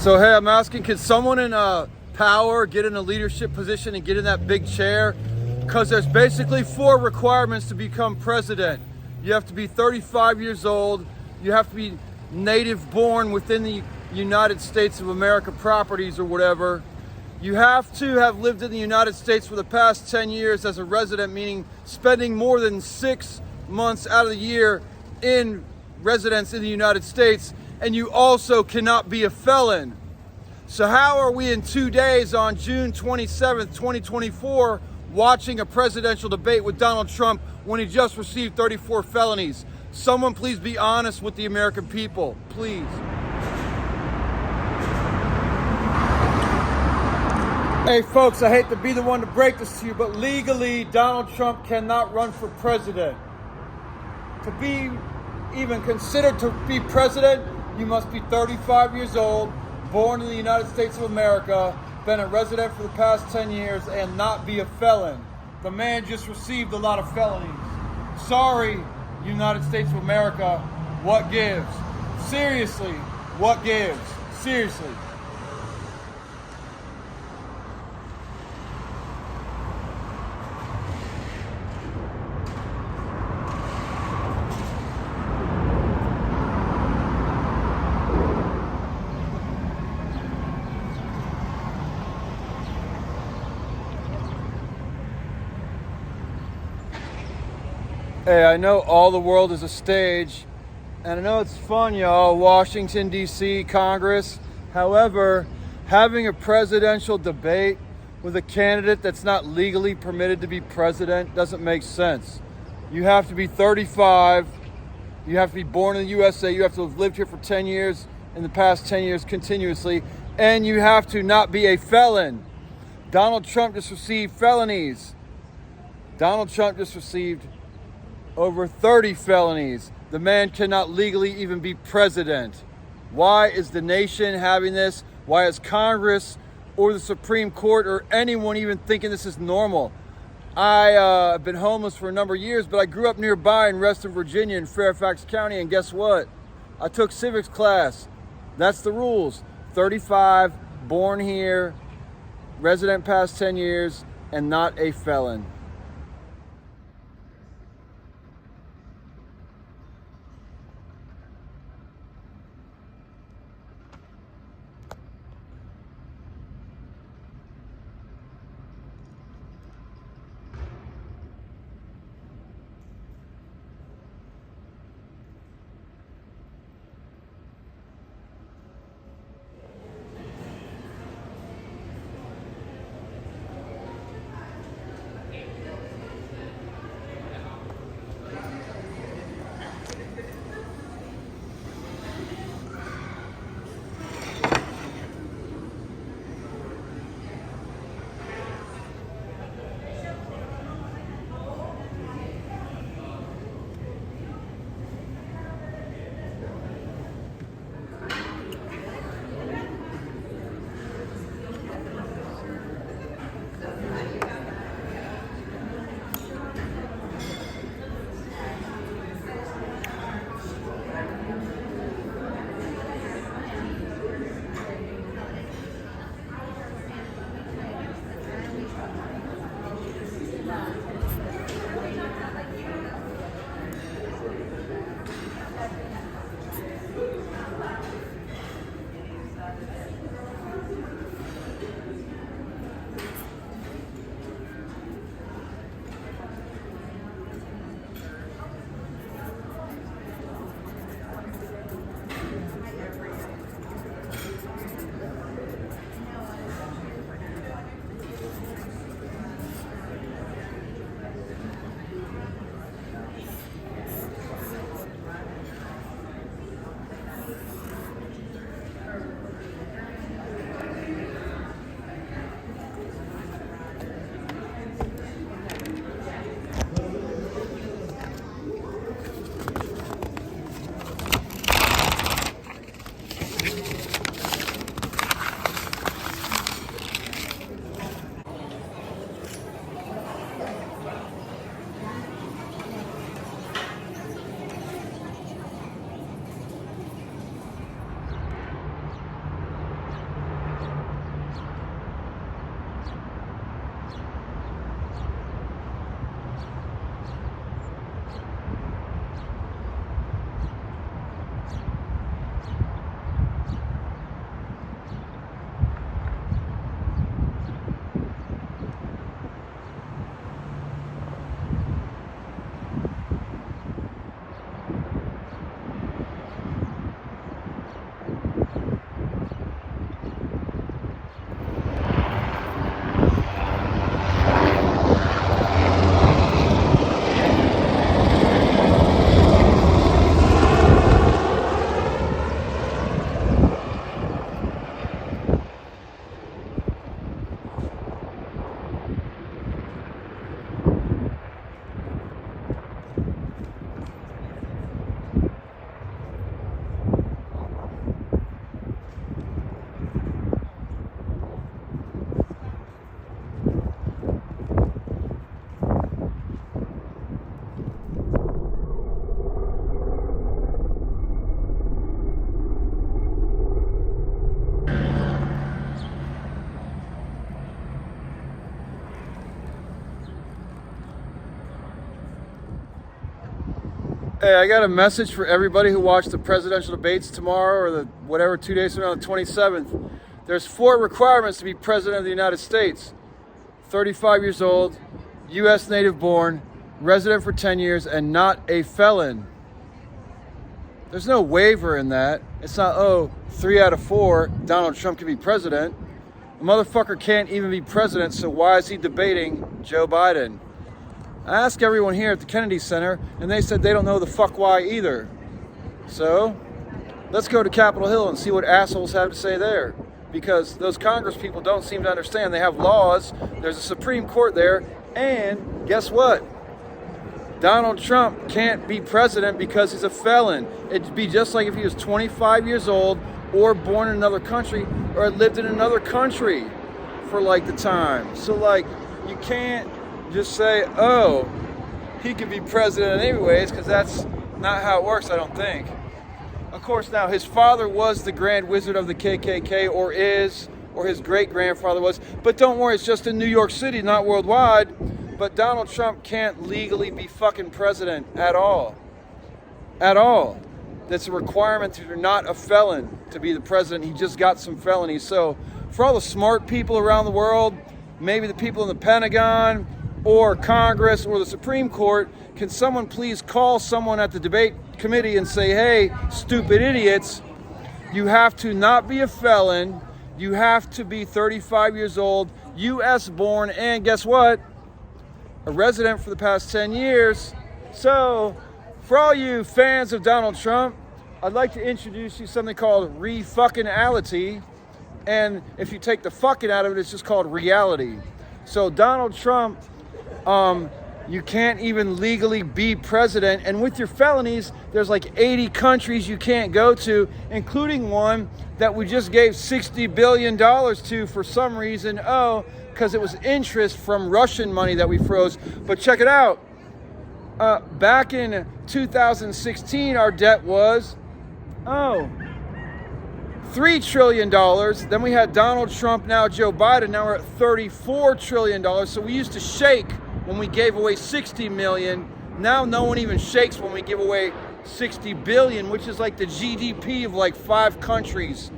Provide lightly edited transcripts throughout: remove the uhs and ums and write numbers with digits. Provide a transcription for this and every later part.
So hey, I'm asking, can someone in power get in a leadership position and get in that big chair? Because there's basically 4 requirements to become president. You have to be 35 years old. You have to be native born within the United States of America properties or whatever. You have to have lived in the United States for the past 10 years as a resident, meaning spending more than 6 months out of the year in residence in the United States. And you also cannot be a felon. So how are we in 2 days on June 27th, 2024, watching a presidential debate with Donald Trump when he just received 34 felonies? Someone please be honest with the American people, please. Hey folks, I hate to be the one to break this to you, but legally Donald Trump cannot run for president. To be even considered to be president, you must be 35 years old, born in the United States of America, been a resident for the past 10 years, and not be a felon. The man just received a lot of felonies. Sorry, United States of America, what gives? Seriously, what gives? Seriously. Hey, I know all the world is a stage, and I know it's fun, y'all, Washington, D.C., Congress. However, having a presidential debate with a candidate that's not legally permitted to be president doesn't make sense. You have to be 35, you have to be born in the USA, you have to have lived here for 10 years, in the past 10 years continuously, and you have to not be a felon. Donald Trump just received felonies. Donald Trump just received over 30 felonies. The man cannot legally even be president. Why is the nation having this? Why is Congress or the Supreme Court or anyone even thinking this is normal? I've been homeless for a number of years, but I grew up nearby in Reston, Virginia in Fairfax County, and guess what? I took civics class. That's the rules. 35, born here, resident past 10 years, and not a felon. Hey, I got a message for everybody who watched the presidential debates tomorrow or the whatever 2 days from now, the 27th. There's 4 requirements to be president of the United States. 35 years old, U.S. native born, resident for 10 years, and not a felon. There's no waiver in that. It's not, 3 out of 4, Donald Trump can be president. The motherfucker can't even be president, so why is he debating Joe Biden? I asked everyone here at the Kennedy Center, and they said they don't know the fuck why either. So, let's go to Capitol Hill and see what assholes have to say there. Because those Congress people don't seem to understand. They have laws, there's a Supreme Court there, and guess what? Donald Trump can't be president because he's a felon. It'd be just like if he was 25 years old or born in another country or lived in another country for like the time. So like, you can't just say, oh, he could be president anyways, because that's not how it works, I don't think. Of course, now, his father was the Grand Wizard of the KKK, or is, or his great-grandfather was. But don't worry, it's just in New York City, not worldwide. But Donald Trump can't legally be fucking president at all. At all. That's a requirement if you're not a felon to be the president. He just got some felonies. So, for all the smart people around the world, maybe the people in the Pentagon, or Congress, or the Supreme Court, can someone please call someone at the debate committee and say, hey, stupid idiots, you have to not be a felon, you have to be 35 years old, U.S. born, and guess what? A resident for the past 10 years. So, for all you fans of Donald Trump, I'd like to introduce you to something called re-fucking-ality. And if you take the fucking out of it, it's just called reality. So Donald Trump, you can't even legally be president. And with your felonies, there's like 80 countries you can't go to, including one that we just gave $60 billion to for some reason. Because it was interest from Russian money that we froze. But check it out. Back in 2016, our debt was, $3 trillion. Then we had Donald Trump, now Joe Biden. Now we're at $34 trillion. So we used to shake when we gave away 60 million. Now no one even shakes when we give away 60 billion, which is like the GDP of like 5 countries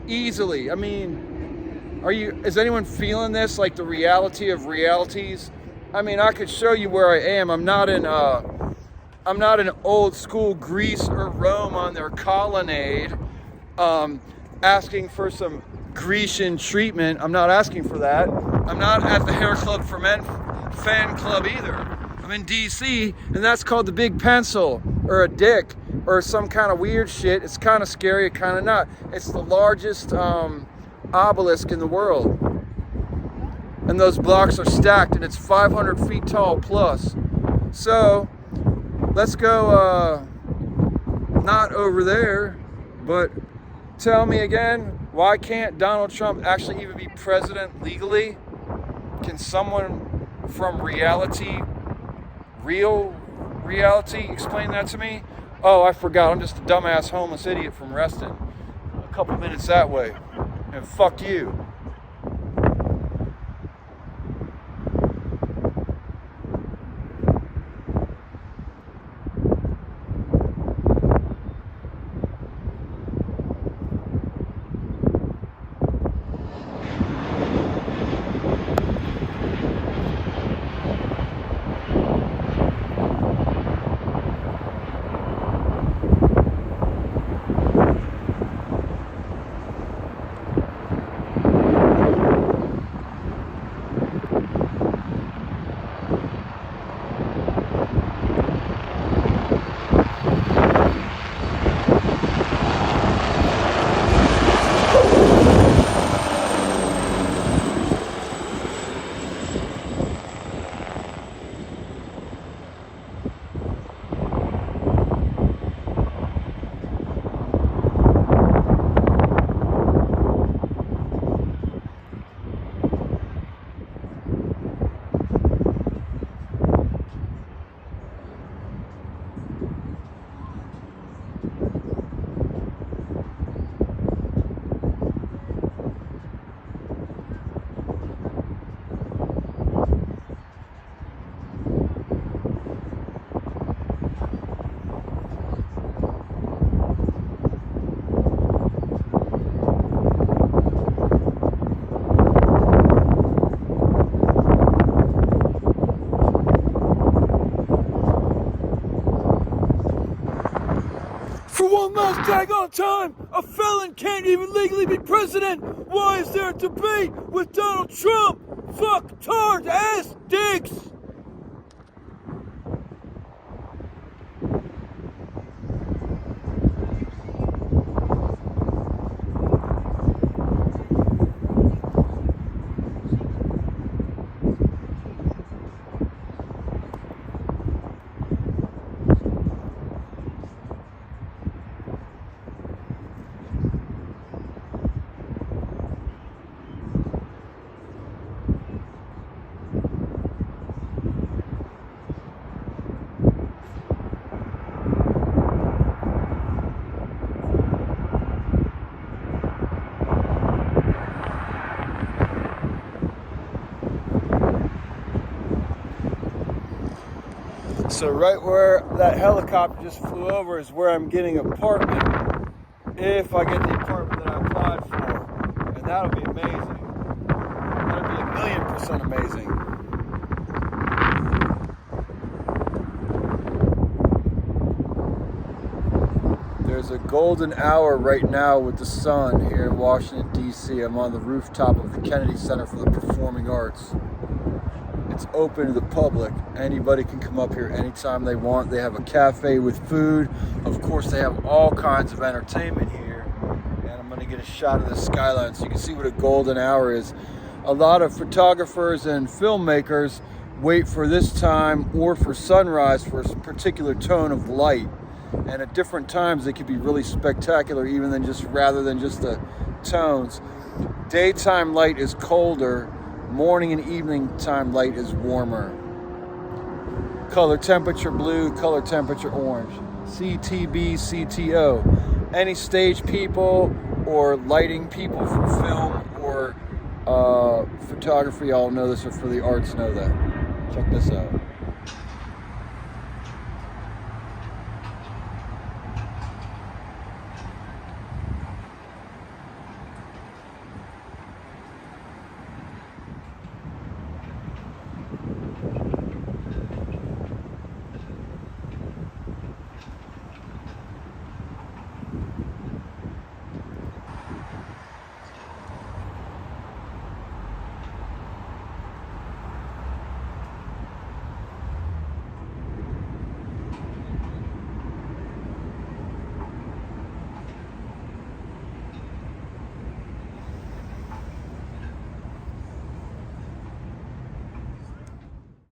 easily. I mean, is anyone feeling this, like the reality of realities? I mean, I could show you where I am. I'm not in old school Greece or Rome on their colonnade, asking for some Grecian treatment. I'm not asking for that. I'm not at the Hair Club for Men fan club either. I'm in DC, and that's called the Big Pencil, or a dick, or some kind of weird shit. It's kind of scary, kind of not. It's the largest obelisk in the world. And those blocks are stacked, and it's 500 feet tall plus. So, let's go, not over there, but tell me again, why can't Donald Trump actually even be president legally? Can someone from real reality, explain that to me? Oh, I forgot, I'm just a dumbass homeless idiot from Reston. A couple minutes that way. And fuck you. For one last daggone time, a felon can't even legally be president. Why is there a debate with Donald Trump? Fuck, tard, ass, dicks. So right where that helicopter just flew over is where I'm getting an apartment, if I get the apartment that I applied for. And that'll be amazing. That'll be 1,000,000% amazing. There's a golden hour right now with the sun here in Washington, D.C. I'm on the rooftop of the Kennedy Center for the Performing Arts. It's open to the public. Anybody can come up here anytime they want. They have a cafe with food. Of course, they have all kinds of entertainment here. And I'm going to get a shot of the skyline so you can see what a golden hour is. A lot of photographers and filmmakers wait for this time or for sunrise for a particular tone of light. And at different times, they could be really spectacular, rather than just the tones. Daytime light is colder. Morning and evening time light is warmer. Color temperature blue, color temperature orange. CTB, CTO. Any stage people or lighting people for film or photography all know this, or for the arts know that. Check this out.